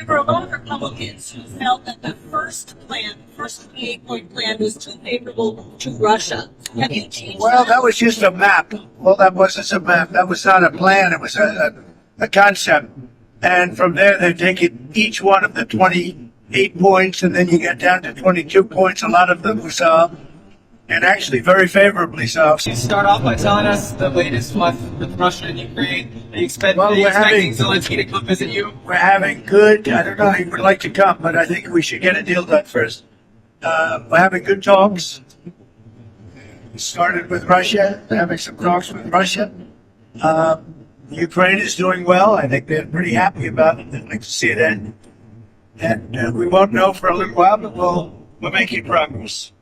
were a lot of Republicans who felt that the first 28-point plan, was too favorable to Russia. Have you changed Well, that was just a map. Well, that wasn't a map. That was not a plan. It was a concept. And from there, they've taken each one of the 28 points, and then you get down to 22 points. A lot of them were solved, and actually very favorably solved. You start off by telling us the latest one with Russia and Ukraine. Are you expecting Zelensky to come visit you? We're having good, I don't know how you would like to come, but I think we should get a deal done first. We're having good talks. We started with Russia, having some talks with Russia. Ukraine is doing well. I think they're pretty happy about it. They'd like to see it end. And we won't know for a little while, but we're making progress.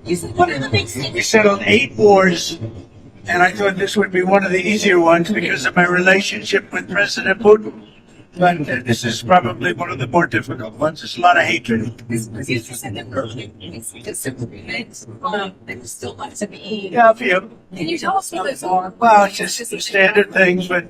What are the big things? We settled 8 wars, and I thought this would be one of the easier ones because of my relationship with President Putin. But this is probably one of the more difficult ones. There's a lot of hatred. This was said that earlier disagreements. There still lots to be. Yeah, a few. Can you tell us what those are? Well, it's just the standard things, but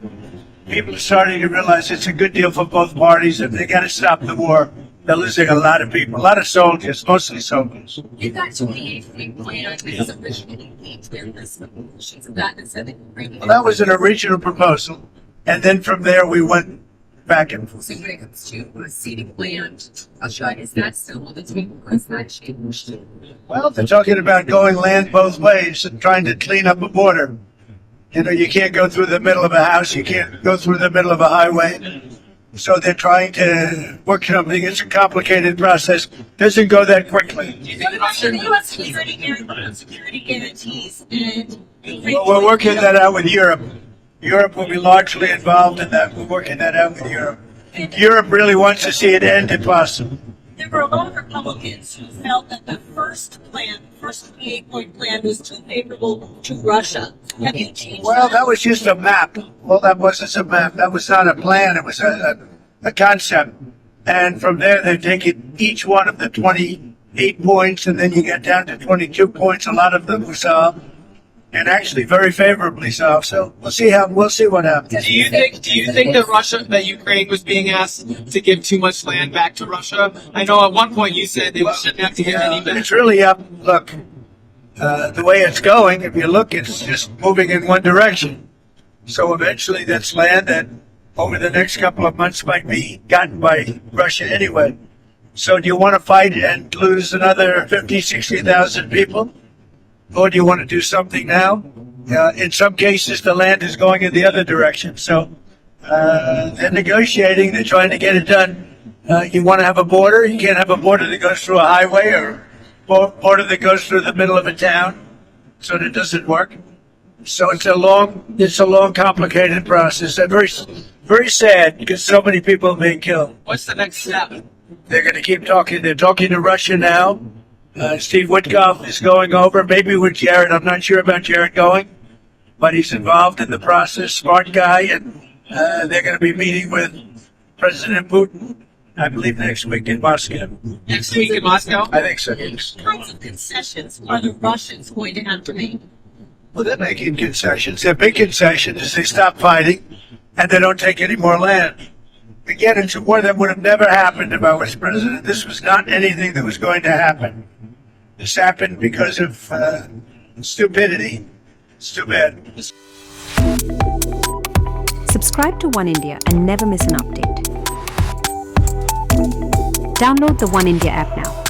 people are starting to realize it's a good deal for both parties, and they got to stop the war. They're losing a lot of people, a lot of soldiers, mostly soldiers. You got 28-point plan because originally there was some promotions of that and said that. Well, that was an original proposal, and then from there we went back and forth. So when it comes to a seating plan, Russia, is that still on the table? Has that changed? Well, they're talking about going land both ways and trying to clean up a border. You know, you can't go through the middle of a house, you can't go through the middle of a highway. So they're trying to work something. It's a complicated process. Doesn't go that quickly. Do you think the U.S. security guarantees and... Well, we're working that out with Europe. Europe will be largely involved in that. We're working that out with Europe. Europe really wants to see it end if possible. There were a lot of Republicans who felt that the first 28-point plan, was too favorable to Russia. Have you changed Well, that was just a map. Well, that wasn't a map. That was not a plan. It was a concept. And from there, they've taken each one of the 28 points, and then you get down to 22 points. A lot of them were solved, and actually very favorably solved. So we'll see what happens. Do you think that Ukraine was being asked to give too much land back to Russia? I know at one point you said they shouldn't have to give any back. It's really up. Look, the way it's going, if you look, it's just moving in one direction. So eventually that's land that over the next couple of months might be gotten by Russia anyway. So do you want to fight and lose another 50, 60,000 people? Or do you want to do something now? In some cases, the land is going in the other direction. So they're negotiating. They're trying to get it done. You want to have a border. You can't have a border that goes through a highway or a border that goes through the middle of a town. So that doesn't work. So it's a long, complicated process. And very, very sad because so many people are being killed. What's the next step? They're going to keep talking. They're talking to Russia now. Steve Witkoff is going over, maybe with Jared. I'm not sure about Jared going, but he's involved in the process, smart guy, and they're going to be meeting with President Putin, I believe, next week in Moscow. Next week in Moscow? I think so, yes. What kinds of concessions are the Russians going to have to make? Well, they're making concessions. Their big concession is they stop fighting and they don't take any more land. Again, it's a war that would have never happened if I was president. This was not anything that was going to happen. This happened because of stupidity. It's too bad. Subscribe to One India and never miss an update. Download the One India app now.